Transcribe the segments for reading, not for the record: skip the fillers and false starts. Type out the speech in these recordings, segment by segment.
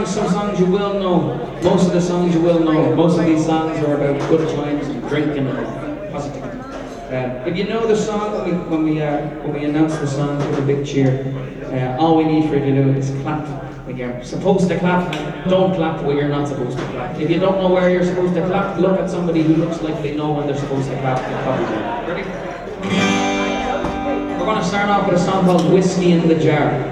songs, some songs you will know. Most of the songs you will know. Most of these songs are about good times and drinking and positivity. If you know the song, when we announce the song, give a big cheer. All we need for you to do is clap when you're supposed to clap, and don't clap when you're not supposed to clap. If you don't know where you're supposed to clap, look at somebody who looks like they know when they're supposed to clap. They'll probably do it. Ready? We're going to start off with a song called Whiskey in the Jar.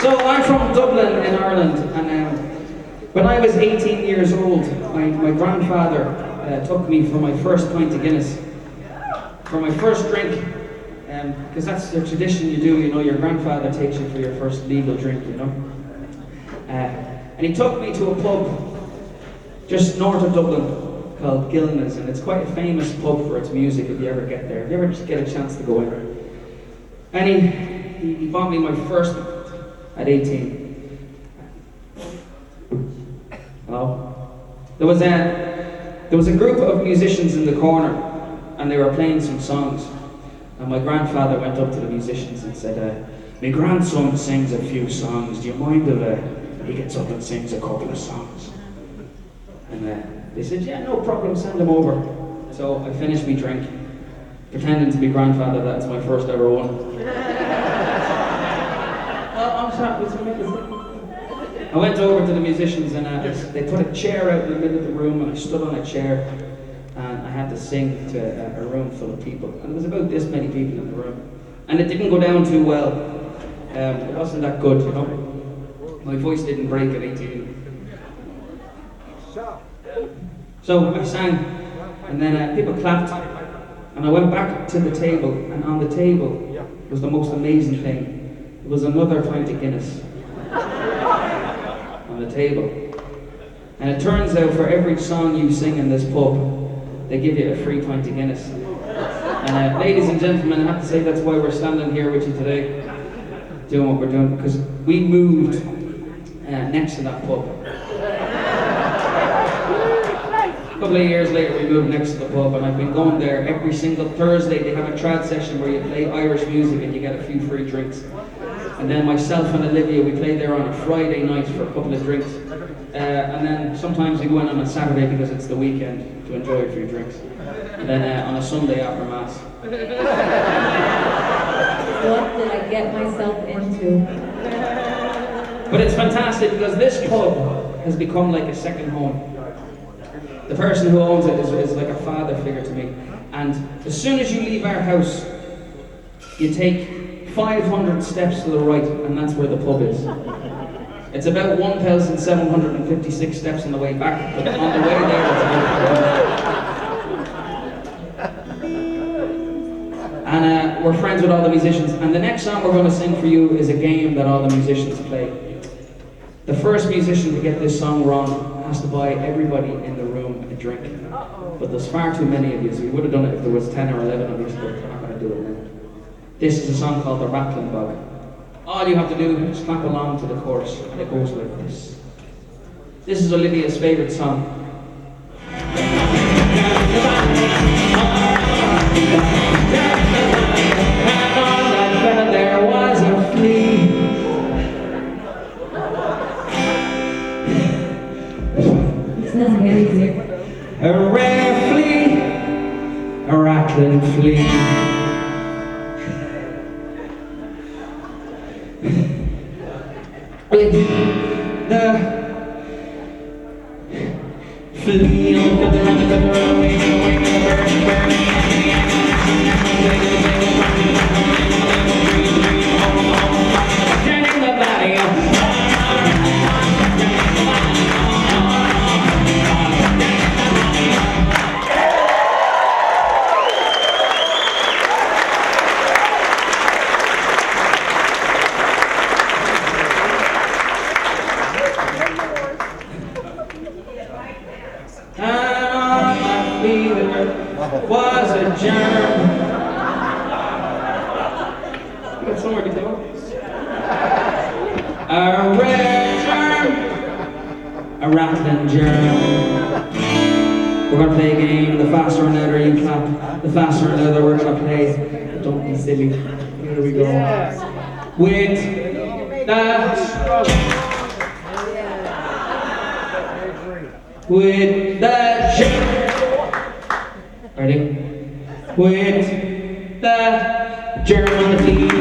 So I'm from Dublin in Ireland, and when I was 18 years old, my grandfather took me for my first pint of Guinness, for my first drink, because that's the tradition you do, you know, your grandfather takes you for your first legal drink, you know. And he took me to a pub just north of Dublin called Gilna's, and it's quite a famous pub for its music if you ever get there, if you ever just get a chance to go in. And he bought me my first at 18. Hello? There was a group of musicians in the corner, and they were playing some songs. And my grandfather went up to the musicians and said, "My grandson sings a few songs. Do you mind if he gets up and sings a couple of songs?" And they said, "Yeah, no problem. Send him over." So I finished my drink, pretending to be grandfather. That's my first ever one. I went over to the musicians, and they put a chair out in the middle of the room, and I stood on a chair, and I had to sing to a room full of people, and there was about this many people in the room, and it didn't go down too well. It wasn't that good, you know. My voice didn't break at 18. So I sang, and then people clapped, and I went back to the table, and on the table was the most amazing thing. It was another pint of Guinness on the table. And it turns out for every song you sing in this pub, they give you a free pint of Guinness. And ladies and gentlemen, I have to say that's why we're standing here with you today, doing what we're doing, because we moved next to that pub. A couple of years later, we moved next to the pub, and I've been going there every single Thursday. They have a trad session where you play Irish music and you get a few free drinks. And then myself and Olivia, we play there on a Friday night for a couple of drinks. And then sometimes we go in on a Saturday because it's the weekend to enjoy a few drinks. And then on a Sunday after Mass. What did I get myself into? But it's fantastic because this pub has become like a second home. The person who owns it is like a father figure to me. And as soon as you leave our house, you take 500 steps to the right, and that's where the pub is. It's about 1,756 steps on the way back, but on the way there, it's and we're friends with all the musicians. And the next song we're going to sing for you is a game that all the musicians play. The first musician to get this song wrong has to buy everybody in the room a drink. But there's far too many of you, so we would have done it if there was 10 or 11 of you, but we're not going to do it now. This is a song called The Rattling Bog. All you have to do is clap along to the chorus, and it goes like this. This is Olivia's favourite song. There was a flea. It sounds very easy. A rare flea. somewhere to go. A red germ, a rattling germ. We're gonna play a game. The faster and louder you clap, the faster and louder we're gonna play. Don't be silly. Here we go. With that. With the ready? With the germ on the field.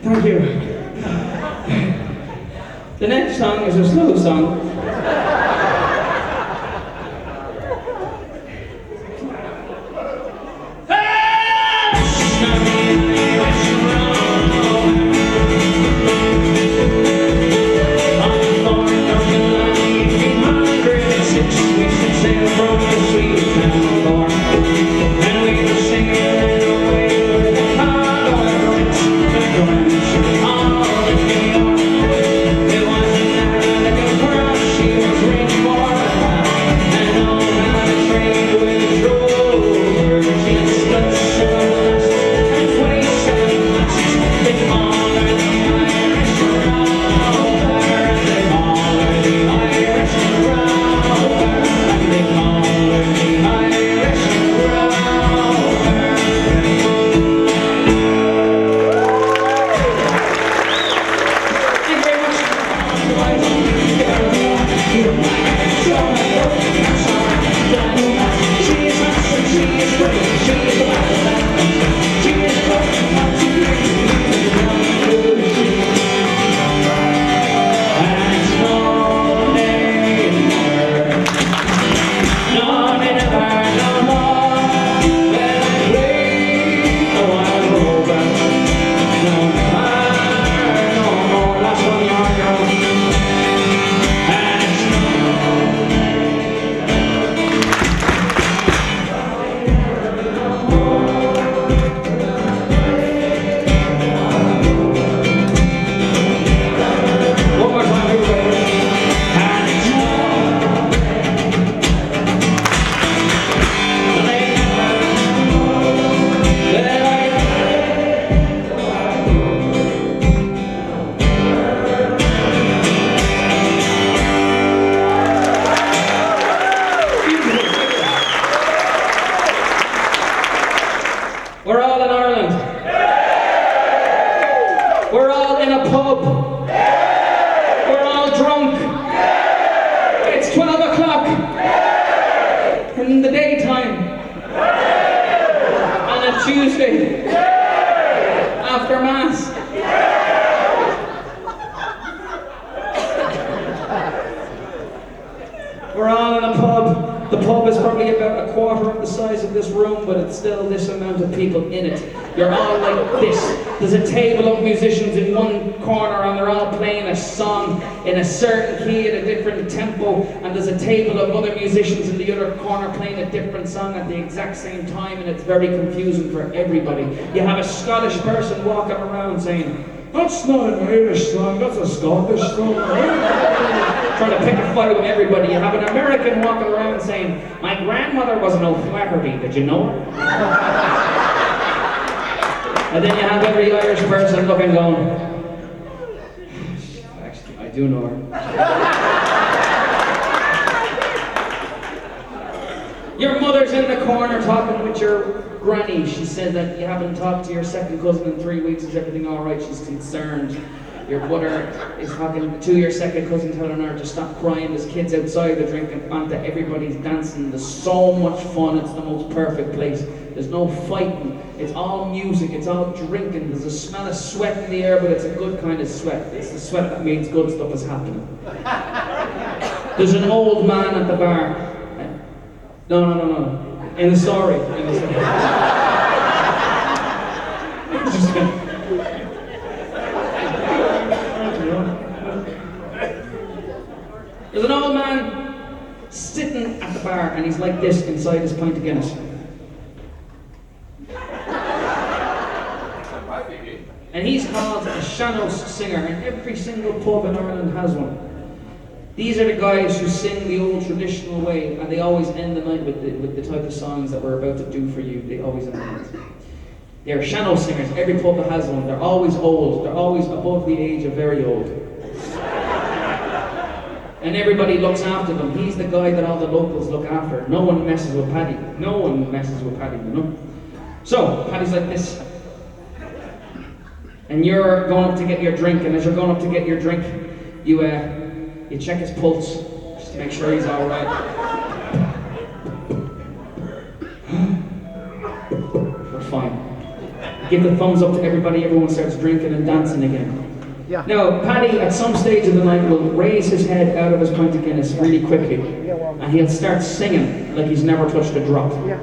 Thank you. The next song is a slow song. We're all in Ireland. We're all in a pub. We're all drunk. It's 12 o'clock in the daytime on a Tuesday after Mass. We're all in a pub. The pub is probably about a quarter of the size of this room, but it's still this amount of people in it. You're all like this. There's a table of musicians in one corner and they're all playing a song in a certain key at a different tempo, and there's a table of other musicians in the other corner playing a different song at the exact same time, and it's very confusing for everybody. You have a Scottish person walking around saying, "That's not an Irish song, that's a Scottish song." Trying to pick a fight with everybody. You have an American walking around saying, "My grandmother was an O'Flaherty, did you know her?" And then you have every Irish person looking going, "Actually, I do know her." Your mother's in the corner talking with your granny. She said that you haven't talked to your second cousin in 3 weeks. Is everything all right? She's concerned. Your brother is talking to your second cousin, telling her to stop crying. There's kids outside, they're drinking Fanta, everybody's dancing. There's so much fun. It's the most perfect place. There's no fighting. It's all music. It's all drinking. There's a smell of sweat in the air, but it's a good kind of sweat. It's the sweat that means good stuff is happening. There's an old man at the bar. No. In the story. There's an old man sitting at the bar, and he's like this inside his pint of Guinness. And he's called a sean-nós singer, and every single pub in Ireland has one. These are the guys who sing the old traditional way, and they always end the night with the type of songs that we're about to do for you. They always end the night. They're sean-nós singers. Every pub that has one. They're always old. They're always above the age of very old. And everybody looks after them. He's the guy that all the locals look after. No one messes with Paddy. No one messes with Paddy, you know? So, Paddy's like this. And you're going up to get your drink, and as you're going up to get your drink, you check his pulse, just to make sure he's alright. We're fine. Give the thumbs up to everybody, everyone starts drinking and dancing again. Yeah. Now, Paddy, at some stage of the night, will raise his head out of his pint of Guinness really quickly, and he'll start singing like he's never touched a drop. Yeah.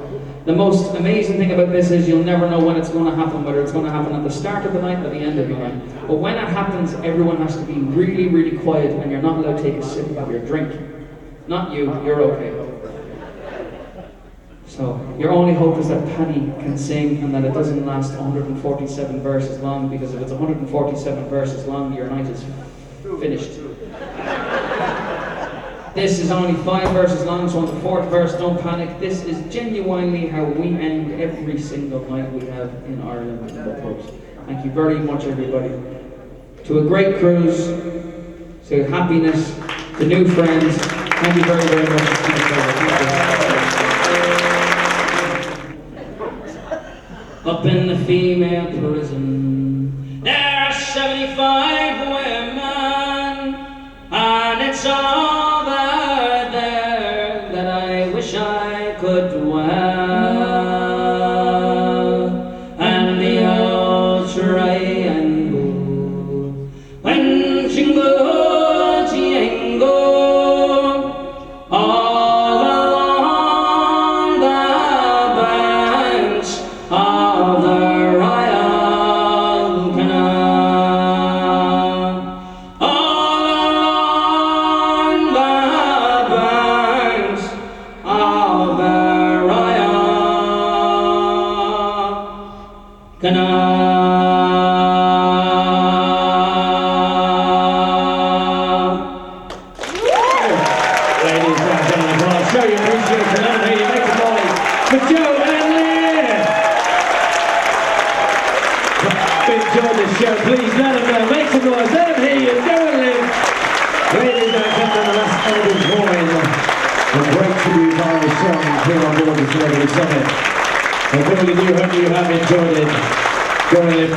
The most amazing thing about this is you'll never know when it's going to happen, whether it's going to happen at the start of the night or the end of the night. But when it happens, everyone has to be really, really quiet, and you're not allowed to take a sip of your drink. Not you, you're okay. So, your only hope is that Paddy can sing and that it doesn't last 147 verses long, because if it's 147 verses long, your night is finished. This is only 5 verses long, so on the 4th verse, don't panic. This is genuinely how we end every single night we have in Ireland in the pubs. Thank you very much, everybody. To a great cruise, to happiness, to new friends. Thank you very, very much. Thank you. Up in the female prison, there are 75 women, and it's all there that I wish I could dwell. And the old triangle, when jingle, jingle, all along the banks of the Royal Canal, all along the banks of the Royal Canal. Ladies and gentlemen, well, I'll show you appreciation. Let me hear you make some noise for Joe and Liv. Enjoyed the show. Please let them know. Make some noise. Let them hear you. Joe and Liv. Ladies and gentlemen, the last Elvis Boyd, a great tribute to our song here on board the Celebrity Summit. I really do hope you have enjoyed it. Go and live,